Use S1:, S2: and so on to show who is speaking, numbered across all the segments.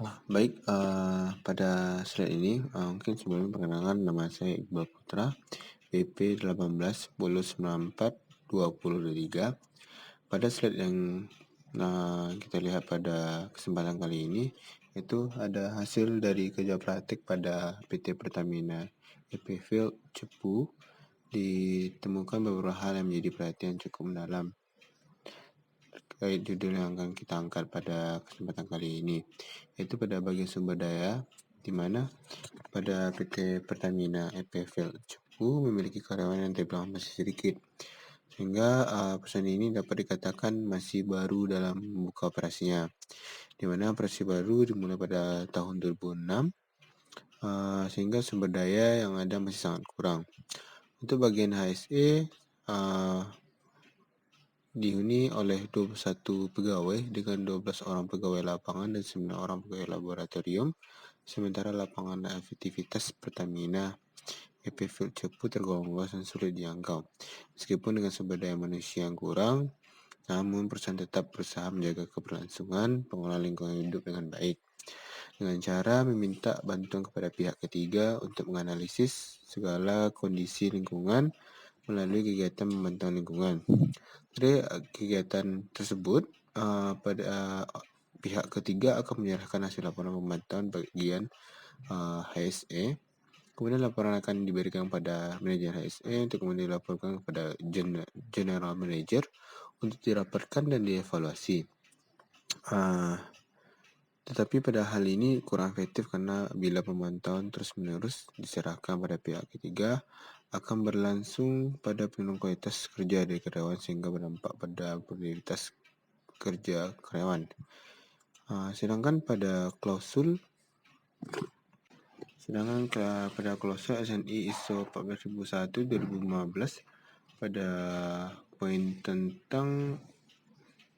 S1: Baik, pada slide ini, mungkin sebelumnya perkenalkan nama saya Iqbal Putra, BP 1810942023. Pada slide yang kita lihat pada kesempatan kali ini, itu ada hasil dari kerja praktik pada PT Pertamina EP Field Cepu. Ditemukan beberapa hal yang menjadi perhatian cukup mendalam terkait judul yang akan kita angkat pada kesempatan kali ini, yaitu pada bagian sumber daya, di mana pada PT Pertamina EP Field Cepu memiliki karyawan yang terbilang masih sedikit, sehingga perusahaan ini dapat dikatakan masih baru dalam membuka operasinya, di mana operasi baru dimulai pada tahun 2006, sehingga sumber daya yang ada masih sangat kurang. Untuk bagian HSE, dihuni oleh 21 pegawai dengan 12 orang pegawai lapangan dan 9 orang pegawai laboratorium, sementara lapangan aktivitas Pertamina EP Field Cepu tergolong luas dan sulit dijangkau. Meskipun dengan sumber daya manusia yang kurang, namun perusahaan tetap berusaha menjaga keberlangsungan pengelolaan lingkungan hidup dengan baik, dengan cara meminta bantuan kepada pihak ketiga untuk menganalisis segala kondisi lingkungan melalui kegiatan pemantauan lingkungan. Jadi kegiatan tersebut pada pihak ketiga akan menyerahkan hasil laporan pemantauan bagian HSE. Kemudian laporan akan diberikan pada manajer HSE untuk kemudian dilaporkan kepada general manager untuk dirapatkan dan dievaluasi. Tetapi pada hal ini kurang efektif karena bila pemantauan terus-menerus diserahkan pada pihak ketiga, akan berlangsung pada penurunan kualitas kerja dari karyawan sehingga berdampak pada produktivitas kerja karyawan. Sedangkan pada klausul SNI ISO 14001 2015 pada poin tentang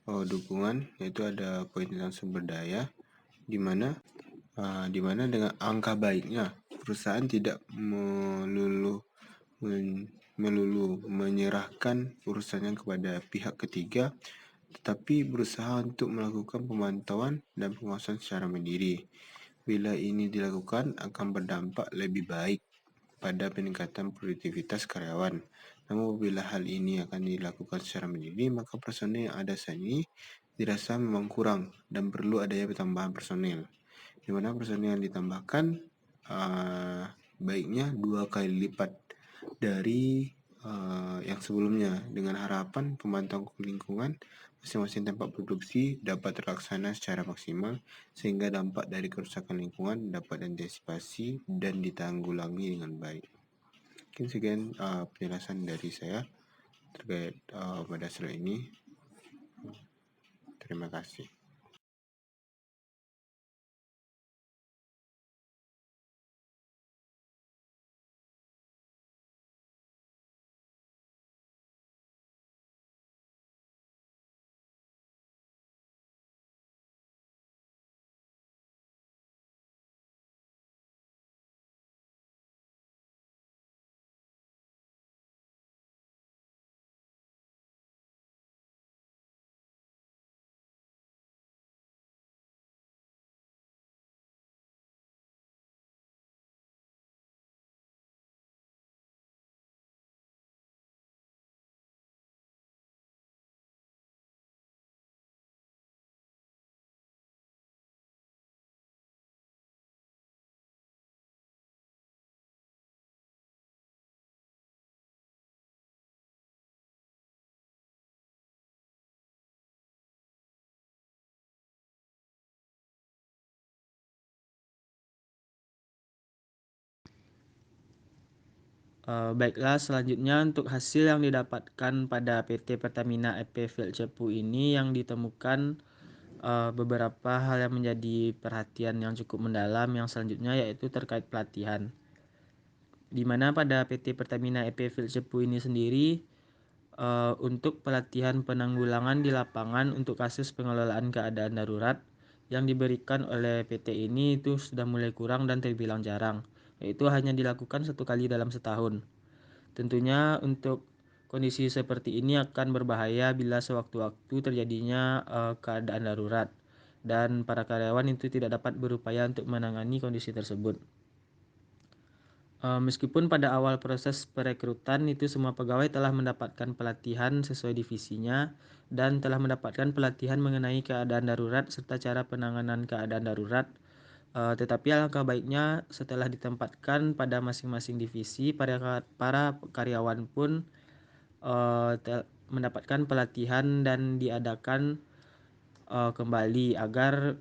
S1: dukungan, yaitu ada poin tentang sumber daya, di mana dengan angka baiknya perusahaan tidak melulu menyerahkan urusannya kepada pihak ketiga, tetapi berusaha untuk melakukan pemantauan dan pengawasan secara mandiri. Bila ini dilakukan akan berdampak lebih baik pada peningkatan produktivitas karyawan. Namun bila hal ini akan dilakukan secara mandiri, maka personel yang ada saat ini dirasa memang kurang dan perlu adanya tambahan personel, di mana personel yang ditambahkan baiknya 2 kali lipat dari yang sebelumnya, dengan harapan pemantauan lingkungan masing-masing tempat produksi dapat terlaksana secara maksimal sehingga dampak dari kerusakan lingkungan dapat diantisipasi dan ditanggulangi dengan baik. Mungkin sekian penjelasan dari saya terkait pada slide ini. Terima kasih.
S2: Baiklah, selanjutnya untuk hasil yang didapatkan pada PT Pertamina EP Field Cepu ini yang ditemukan beberapa hal yang menjadi perhatian yang cukup mendalam yang selanjutnya, yaitu terkait pelatihan. Di mana pada PT Pertamina EP Field Cepu ini sendiri untuk pelatihan penanggulangan di lapangan untuk kasus pengelolaan keadaan darurat yang diberikan oleh PT ini itu sudah mulai kurang dan terbilang jarang, yaitu hanya dilakukan 1 kali dalam setahun. Tentunya untuk kondisi seperti ini akan berbahaya bila sewaktu-waktu terjadinya keadaan darurat, dan para karyawan itu tidak dapat berupaya untuk menangani kondisi tersebut. Meskipun pada awal proses perekrutan itu semua pegawai telah mendapatkan pelatihan sesuai divisinya dan telah mendapatkan pelatihan mengenai keadaan darurat serta cara penanganan keadaan darurat. Tetapi alangkah baiknya setelah ditempatkan pada masing-masing divisi, para karyawan pun mendapatkan pelatihan dan diadakan kembali agar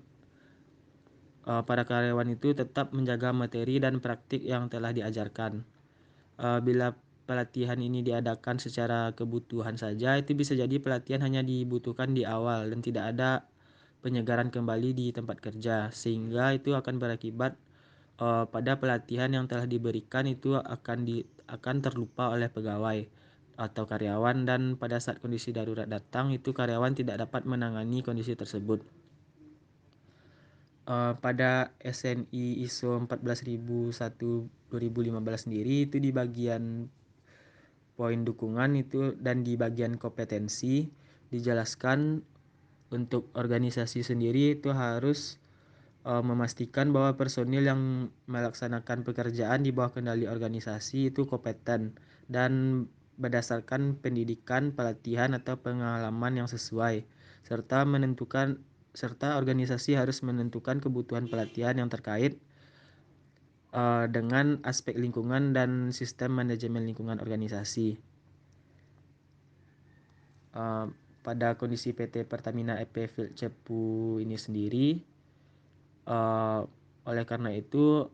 S2: para karyawan itu tetap menjaga materi dan praktik yang telah diajarkan. Bila pelatihan ini diadakan secara kebutuhan saja, itu bisa jadi pelatihan hanya dibutuhkan di awal dan tidak ada penyegaran kembali di tempat kerja, sehingga itu akan berakibat pada pelatihan yang telah diberikan itu akan terlupa oleh pegawai atau karyawan, dan pada saat kondisi darurat datang itu karyawan tidak dapat menangani kondisi tersebut. Pada SNI ISO 14001 2015 sendiri itu di bagian poin dukungan itu dan di bagian kompetensi dijelaskan untuk organisasi sendiri itu harus memastikan bahwa personil yang melaksanakan pekerjaan di bawah kendali organisasi itu kompeten dan berdasarkan pendidikan, pelatihan atau pengalaman yang sesuai, serta organisasi harus menentukan kebutuhan pelatihan yang terkait dengan aspek lingkungan dan sistem manajemen lingkungan organisasi. Pada kondisi PT Pertamina EP Field Cepu ini sendiri, oleh karena itu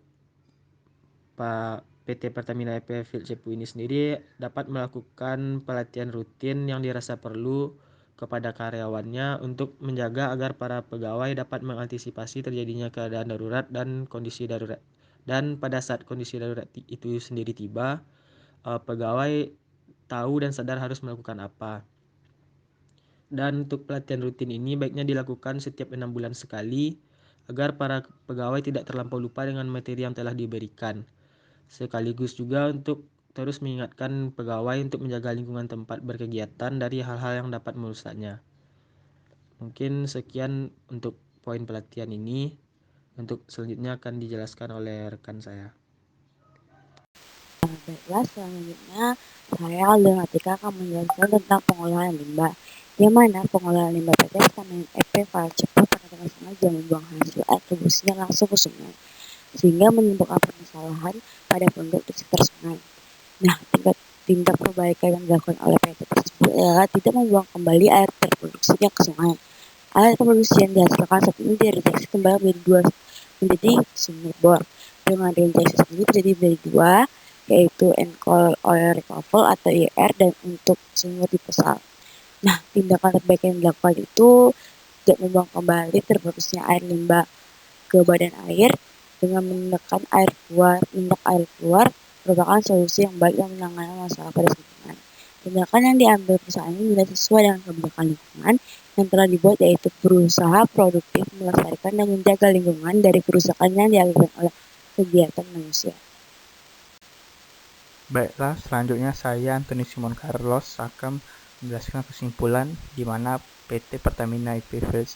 S2: PT Pertamina EP Field Cepu ini sendiri dapat melakukan pelatihan rutin yang dirasa perlu kepada karyawannya untuk menjaga agar para pegawai dapat mengantisipasi terjadinya keadaan darurat dan kondisi darurat. Dan pada saat kondisi darurat itu sendiri tiba, pegawai tahu dan sadar harus melakukan apa. Dan untuk pelatihan rutin ini baiknya dilakukan setiap 6 bulan sekali agar para pegawai tidak terlampau lupa dengan materi yang telah diberikan. Sekaligus juga untuk terus mengingatkan pegawai untuk menjaga lingkungan tempat berkegiatan dari hal-hal yang dapat merusaknya. Mungkin sekian untuk poin pelatihan ini. Untuk selanjutnya akan dijelaskan oleh rekan saya.
S3: Baiklah, selanjutnya saya Alden Atika akan menjelaskan tentang pengolahan limbah. Yang mana pengolahan limbah PT Pertamina EP Field Cepu pada dengan sengaja membuang hasil air rebusinya langsung ke sungai, sehingga menimbulkan permasalahan pada penduduk di sekitar sungai. Nah, tindak perbaikan yang dilakukan oleh PT tersebut adalah tidak membuang kembali air terproduksinya ke sungai. Air terproduksi yang dihasilkan saat ini direjeksi kembali menjadi sumur bor. Dengan reinjeksi sendiri terjadi dari dua, yaitu Encol Oil Recovery atau IR, dan untuk sumur tipe sal. Nah, tindakan terbaik yang dilakukan itu tidak membuang kembali terproduksinya air limbah ke badan air dengan menekan air keluar. Merupakan solusi yang baik yang menangani masalah pada lingkungan. Tindakan yang diambil perusahaan ini tidak sesuai dengan kebijakan lingkungan yang telah dibuat, yaitu berusaha produktif melestarikan dan menjaga lingkungan dari kerusakan yang dilakukan oleh kegiatan manusia.
S4: Baiklah, selanjutnya saya Antoni Simon Carlos akan menjelaskan kesimpulan di mana PT Pertamina EP Field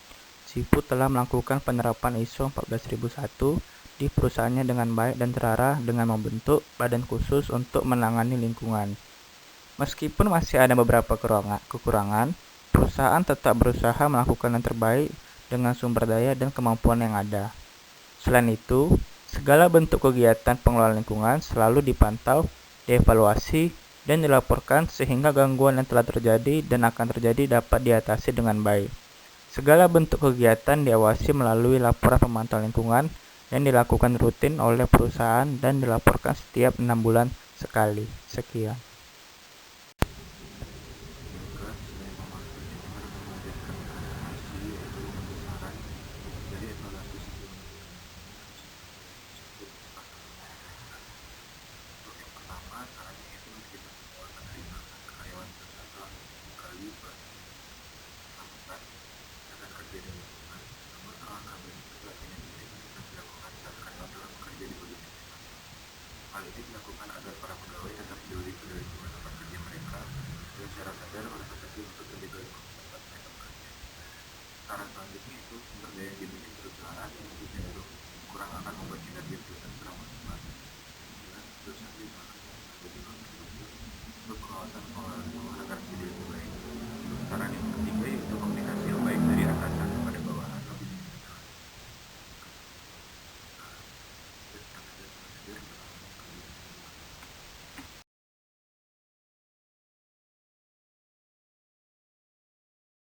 S4: Cepu telah melakukan penerapan ISO 14001 di perusahaannya dengan baik dan terarah dengan membentuk badan khusus untuk menangani lingkungan. Meskipun masih ada beberapa kekurangan, perusahaan tetap berusaha melakukan yang terbaik dengan sumber daya dan kemampuan yang ada. Selain itu, segala bentuk kegiatan pengelolaan lingkungan selalu dipantau, dievaluasi, dan dilaporkan sehingga gangguan yang telah terjadi dan akan terjadi dapat diatasi dengan baik. Segala bentuk kegiatan diawasi melalui laporan pemantauan lingkungan yang dilakukan rutin oleh perusahaan dan dilaporkan setiap 6 bulan sekali. Sekian. saran selanjutnya itu sumber daya yang dimiliki perusahaan itu cenderung kurang akan membuat kinerja perusahaan kurang maksimal. Kemudian perusahaan di mana menjadi untuk pengawasan pengelolaan keuangan agar menjadi lebih baik. Untuk saran yang ketiga yaitu komunikasi